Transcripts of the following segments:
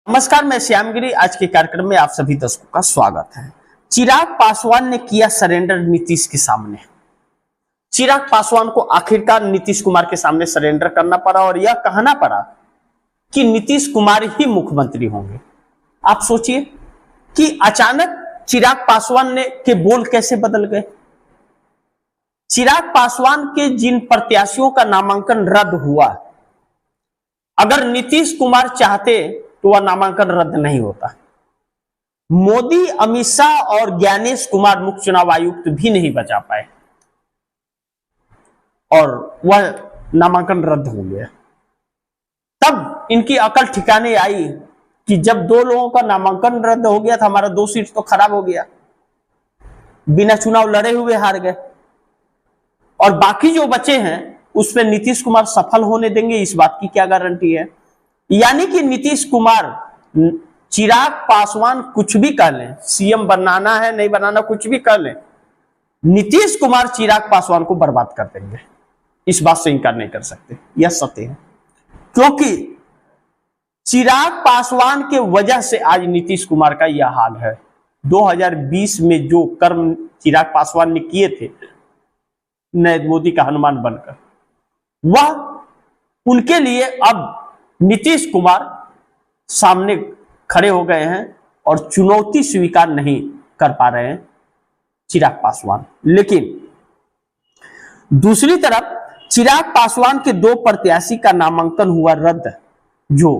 नमस्कार, मैं श्यामगिरी। आज के कार्यक्रम में आप सभी दर्शकों का स्वागत है। चिराग पासवान ने किया सरेंडर नीतीश के सामने। चिराग पासवान को आखिरकार नीतीश कुमार के सामने सरेंडर करना पड़ा और यह कहना पड़ा कि नीतीश कुमार ही मुख्यमंत्री होंगे। आप सोचिए कि अचानक चिराग पासवान के बोल कैसे बदल गए। चिराग पासवान के जिन प्रत्याशियों का नामांकन रद्द हुआ, अगर नीतीश कुमार चाहते तो वह नामांकन रद्द नहीं होता। मोदी, अमित शाह और ज्ञानेश कुमार मुख्य चुनाव आयुक्त भी नहीं बचा पाए और वह नामांकन रद्द हो गया। तब इनकी अकल ठिकाने आई कि जब दो लोगों का नामांकन रद्द हो गया था, हमारा 2 सीट तो खराब हो गया, बिना चुनाव लड़े हुए हार गए, और बाकी जो बचे हैं उसमें नीतीश कुमार सफल होने देंगे, इस बात की क्या गारंटी है। यानी कि नीतीश कुमार, चिराग पासवान कुछ भी कर लें, सीएम बनाना है नहीं बनाना कुछ भी कर लें, नीतीश कुमार चिराग पासवान को बर्बाद कर देंगे। इस बात से इनकार नहीं कर सकते, यह सत्य है। क्योंकि चिराग पासवान के वजह से आज नीतीश कुमार का यह हाल है। 2020 में जो कर्म चिराग पासवान ने किए थे नरेंद्र मोदी का हनुमान बनकर, वह उनके लिए अब नीतीश कुमार सामने खड़े हो गए हैं और चुनौती स्वीकार नहीं कर पा रहे हैं चिराग पासवान। लेकिन दूसरी तरफ चिराग पासवान के 2 प्रत्याशी का नामांकन हुआ रद्द। जो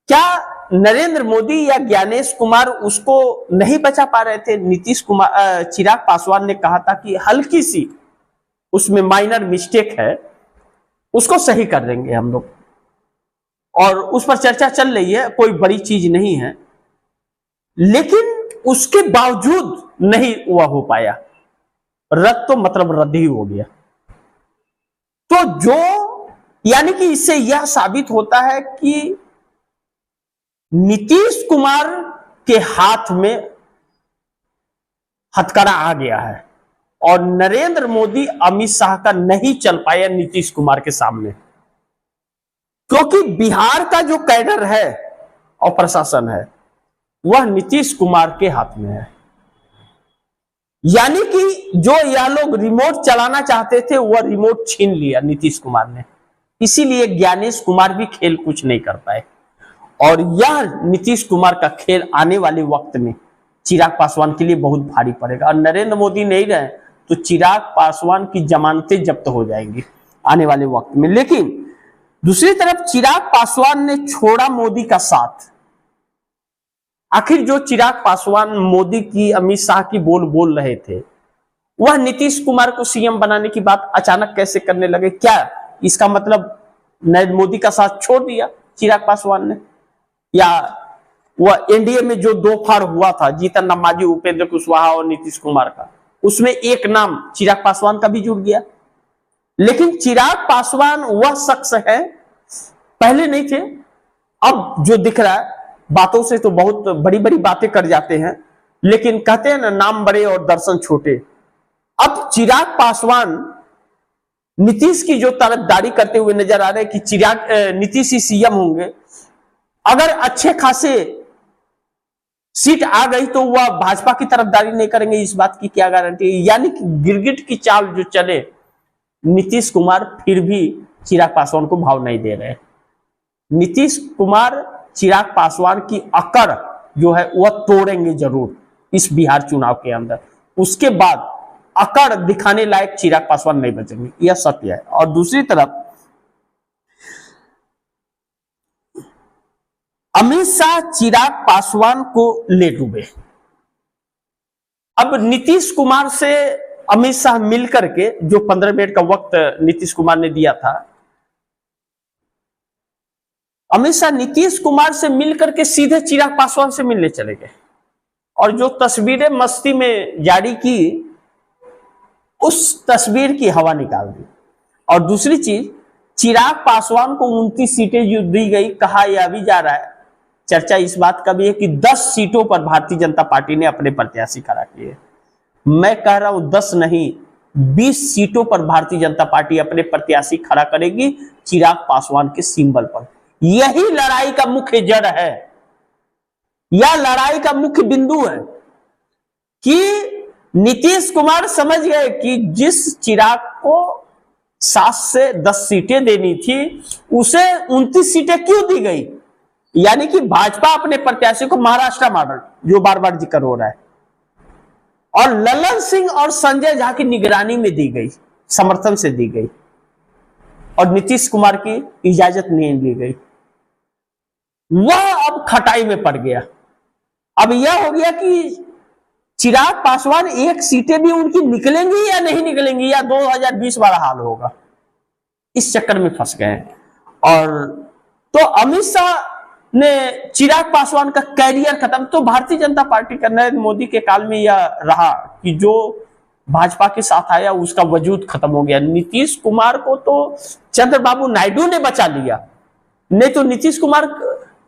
क्या नरेंद्र मोदी या ज्ञानेश कुमार उसको नहीं बचा पा रहे थे? नीतीश कुमार, चिराग पासवान ने कहा था कि हल्की सी उसमें माइनर मिस्टेक है, उसको सही कर देंगे हम लोग, और उस पर चर्चा चल रही है, कोई बड़ी चीज नहीं है। लेकिन उसके बावजूद नहीं हुआ हो पाया, रद्द तो मतलब रद्द ही हो गया। तो जो यानी कि इससे यह साबित होता है कि नीतीश कुमार के हाथ में हथकड़ा आ गया है और नरेंद्र मोदी, अमित शाह का नहीं चल पाया नीतीश कुमार के सामने। क्योंकि बिहार का जो कैडर है और प्रशासन है वह नीतीश कुमार के हाथ में है। यानी कि जो यह लोग रिमोट चलाना चाहते थे वह रिमोट छीन लिया नीतीश कुमार ने। इसीलिए ज्ञानेश कुमार भी खेल कुछ नहीं कर पाए और यह नीतीश कुमार का खेल आने वाले वक्त में चिराग पासवान के लिए बहुत भारी पड़ेगा। और नरेंद्र मोदी नहीं रहे तो चिराग पासवान की जमानतें जब्त हो जाएंगी आने वाले वक्त में। लेकिन दूसरी तरफ चिराग पासवान ने छोड़ा मोदी का साथ। आखिर जो चिराग पासवान मोदी की, अमित शाह की बोल रहे थे, वह नीतीश कुमार को सीएम बनाने की बात अचानक कैसे करने लगे? क्या इसका मतलब नरेंद्र मोदी का साथ छोड़ दिया चिराग पासवान ने? या वह एनडीए में जो 2 फाड़ हुआ था, जीतन राम मांझी, उपेंद्र कुशवाहा और नीतीश कुमार का, उसमें एक नाम चिराग पासवान का भी जुड़ गया। लेकिन चिराग पासवान वह शख्स है, पहले नहीं थे, अब जो दिख रहा है, बातों से तो बहुत बड़ी बड़ी बातें कर जाते हैं, लेकिन कहते हैं ना, नाम बड़े और दर्शन छोटे। अब चिराग पासवान नीतीश की जो तरफदारी करते हुए नजर आ रहे हैं कि नीतीश ही सीएम होंगे। अगर अच्छे खासे सीट आ गई तो वह भाजपा की तरफदारी नहीं करेंगे, इस बात की क्या गारंटी है? यानी कि गिरगिट की चाल जो चले, नीतीश कुमार फिर भी चिराग पासवान को भाव नहीं दे रहे। नीतीश कुमार चिराग पासवान की अकड़ जो है वह तोड़ेंगे जरूर इस बिहार चुनाव के अंदर। उसके बाद अकड़ दिखाने लायक चिराग पासवान नहीं बचेंगे, यह सत्य है। और दूसरी तरफ अमित शाह चिराग पासवान को ले डूबे। अब नीतीश कुमार से अमित शाह मिलकर के, जो 15 मिनट का वक्त नीतीश कुमार ने दिया था, अमित शाह नीतीश कुमार से मिलकर के सीधे चिराग पासवान से मिलने चले गए और जो तस्वीरें मस्ती में जारी की, उस तस्वीर की हवा निकाल दी। और दूसरी चीज, चिराग पासवान को 29 सीटें जो दी गई, कहा यह भी जा रहा है, चर्चा इस बात का भी है कि 10 सीटों पर भारतीय जनता पार्टी ने अपने प्रत्याशी खड़ा किए। मैं कह रहा हूं 10 नहीं, 20 सीटों पर भारतीय जनता पार्टी अपने प्रत्याशी खड़ा करेगी चिराग पासवान के सिंबल पर। यही लड़ाई का मुख्य जड़ है, यह लड़ाई का मुख्य बिंदु है कि नीतीश कुमार समझ गए कि जिस चिराग को 7 से 10 सीटें देनी थी उसे 29 सीटें क्यों दी गई। यानी कि भाजपा अपने प्रत्याशी को महाराष्ट्र मॉडल, जो बार बार जिक्र हो रहा है, और ललन सिंह और संजय झा की निगरानी में दी गई, समर्थन से दी गई, और नीतीश कुमार की इजाजत नहीं ली गई। वह अब खटाई में पड़ गया। अब यह हो गया कि चिराग पासवान एक सीटें भी उनकी निकलेंगी या नहीं निकलेंगी, या 2020 वाला हाल होगा, इस चक्कर में फंस गए हैं। और तो अमित शाह ने चिराग पासवान का कैरियर खत्म। तो भारतीय जनता पार्टी का नरेंद्र मोदी के काल में यह रहा कि जो भाजपा के साथ आया उसका वजूद खत्म हो गया। नीतीश कुमार को तो चंद्रबाबू नायडू ने बचा लिया, नहीं तो नीतीश कुमार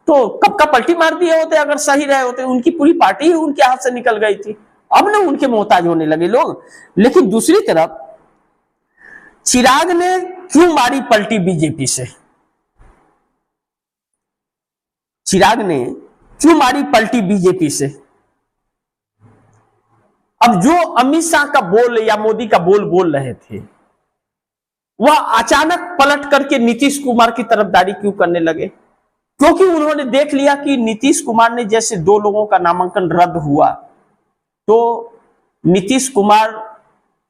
तो कब का पलटी मार दिए होते अगर सही रहे होते। उनकी पूरी पार्टी ही उनके हाथ से निकल गई थी, अब ना उनके मोहताज होने लगे लोग। लेकिन दूसरी तरफ चिराग ने क्यों मारी पलटी बीजेपी से, चिराग ने क्यों मारी पलटी बीजेपी से। अब जो अमित शाह का बोल या मोदी का बोल रहे थे, वह अचानक पलट करके नीतीश कुमार की तरफदारी क्यों करने लगे। क्योंकि उन्होंने देख लिया कि नीतीश कुमार ने जैसे 2 लोगों का नामांकन रद्द हुआ, तो नीतीश कुमार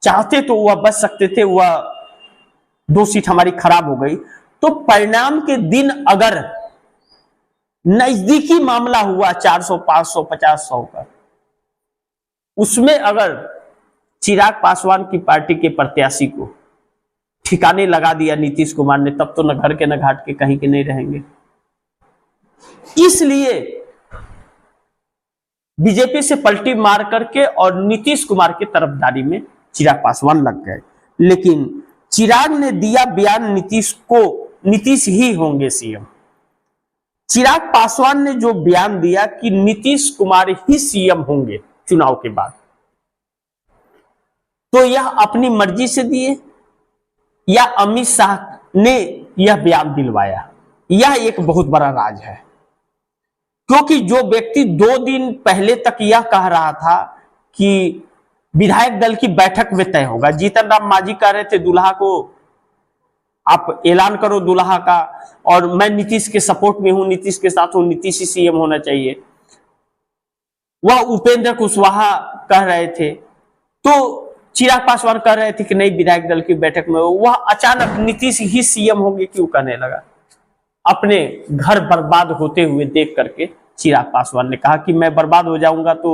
चाहते तो वह बच सकते थे, वह 2 सीट हमारी खराब हो गई। तो परिणाम के दिन अगर नजदीकी मामला हुआ 400, 500, 50, 100 का, उसमें अगर चिराग पासवान की पार्टी के प्रत्याशी को ठिकाने लगा दिया नीतीश कुमार ने, तब तो न घर के न घाट के कहीं के नहीं रहेंगे। इसलिए बीजेपी से पलटी मार करके और नीतीश कुमार की तरफदारी में चिराग पासवान लग गए। लेकिन चिराग ने दिया बयान नीतीश ही होंगे सीएम। चिराग पासवान ने जो बयान दिया कि नीतीश कुमार ही सीएम होंगे चुनाव के बाद, तो यह अपनी मर्जी से दिए या अमित शाह ने यह बयान दिलवाया, यह एक बहुत बड़ा राज है। क्योंकि जो व्यक्ति 2 दिन पहले तक यह कह रहा था कि विधायक दल की बैठक में तय होगा, जीतन राम मांझी कह रहे थे दुल्हा को आप ऐलान करो दुल्हा का, और मैं नीतीश के सपोर्ट में हूं, नीतीश के साथ हूं, नीतीश ही सीएम होना चाहिए। वह उपेंद्र कुशवाहा कह रहे थे, तो चिराग पासवान कह रहे थे कि नहीं विधायक दल की बैठक में। वह अचानक नीतीश ही सीएम होंगे क्यों कहने लगा। अपने घर बर्बाद होते हुए देख करके चिराग पासवान ने कहा कि मैं बर्बाद हो जाऊंगा तो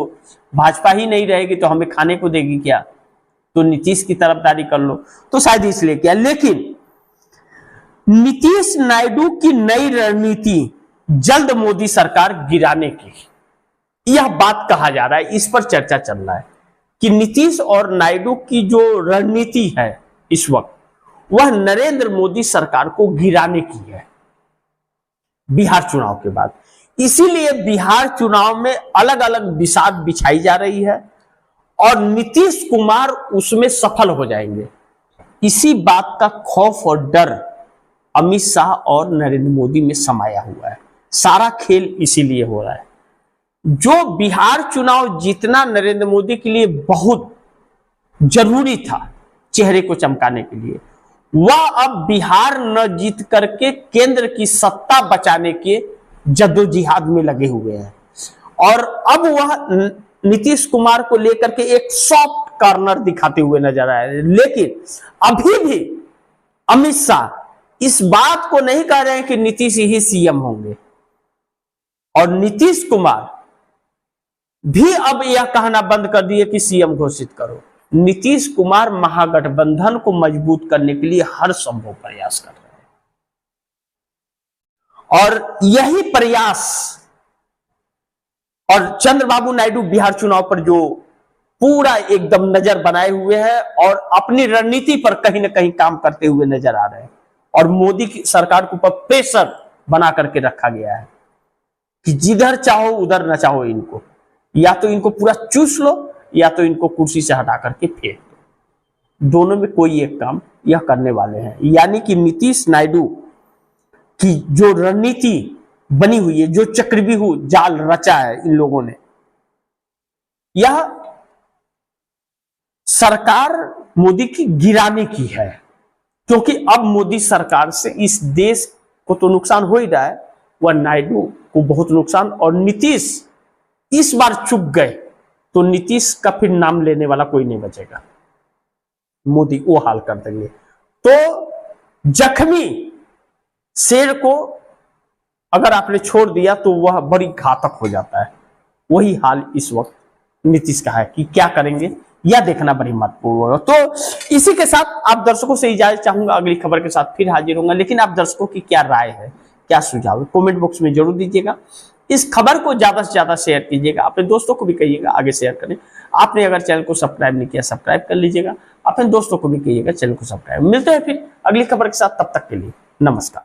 भाजपा ही नहीं रहेगी तो हमें खाने को देगी क्या, तो नीतीश की तरफदारी कर लो। तो शायद इसलिए किया। लेकिन नीतीश नायडू की नई रणनीति जल्द मोदी सरकार गिराने की, यह बात कहा जा रहा है, इस पर चर्चा चल रहा है कि नीतीश और नायडू की जो रणनीति है इस वक्त, वह नरेंद्र मोदी सरकार को गिराने की है बिहार चुनाव के बाद। इसीलिए बिहार चुनाव में अलग अलग बिसात बिछाई जा रही है और नीतीश कुमार उसमें सफल हो जाएंगे। इसी बात का खौफ और डर अमित शाह और नरेंद्र मोदी में समाया हुआ है। सारा खेल इसीलिए हो रहा है। जो बिहार चुनाव जीतना नरेंद्र मोदी के लिए बहुत जरूरी था चेहरे को चमकाने के लिए, वह अब बिहार न जीत करके केंद्र की सत्ता बचाने के जद्दोजहद में लगे हुए हैं। और अब वह नीतीश कुमार को लेकर के एक सॉफ्ट कॉर्नर दिखाते हुए नजर आ रहे हैं। लेकिन अभी भी अमित शाह इस बात को नहीं कह रहे हैं कि नीतीश ही सीएम होंगे, और नीतीश कुमार भी अब यह कहना बंद कर दिए कि सीएम घोषित करो। नीतीश कुमार महागठबंधन को मजबूत करने के लिए हर संभव प्रयास कर रहे हैं, और यही प्रयास, और चंद्रबाबू नायडू बिहार चुनाव पर जो पूरा एकदम नजर बनाए हुए हैं और अपनी रणनीति पर कहीं ना कहीं काम करते हुए नजर आ रहे हैं, और मोदी की सरकार के ऊपर प्रेशर बना करके रखा गया है कि जिधर चाहो उधर न चाहो इनको, या तो इनको पूरा चूस लो या तो इनको कुर्सी से हटा करके फेंक दो। दोनों में कोई एक काम यह करने वाले हैं। यानी कि नीतीश नायडू कि जो रणनीति बनी हुई है, जो चक्रव्यूह जाल रचा है इन लोगों ने, यह सरकार मोदी की गिराने की है। क्योंकि अब मोदी सरकार से इस देश को तो नुकसान हो ही रहा है, वह नायडू को बहुत नुकसान, और नीतीश इस बार चुक गए तो नीतीश का फिर नाम लेने वाला कोई नहीं बचेगा, मोदी वो हाल कर देंगे। तो जख्मी शेर को अगर आपने छोड़ दिया तो वह बड़ी घातक हो जाता है। वही हाल इस वक्त नीतीश का है कि क्या करेंगे यह देखना बड़ी महत्वपूर्ण है। तो इसी के साथ आप दर्शकों से इजाजत चाहूंगा, अगली खबर के साथ फिर हाजिर होऊंगा। लेकिन आप दर्शकों की क्या राय है, क्या सुझाव है, कमेंट बॉक्स में जरूर दीजिएगा। इस खबर को ज्यादा से ज्यादा शेयर कीजिएगा, अपने दोस्तों को भी कहिएगा आगे शेयर करें। आपने अगर चैनल को सब्सक्राइब नहीं किया, सब्सक्राइब कर लीजिएगा, अपने दोस्तों को भी कहिएगा चैनल को सब्सक्राइब। मिलते हैं फिर अगली खबर के साथ, तब तक के लिए नमस्कार।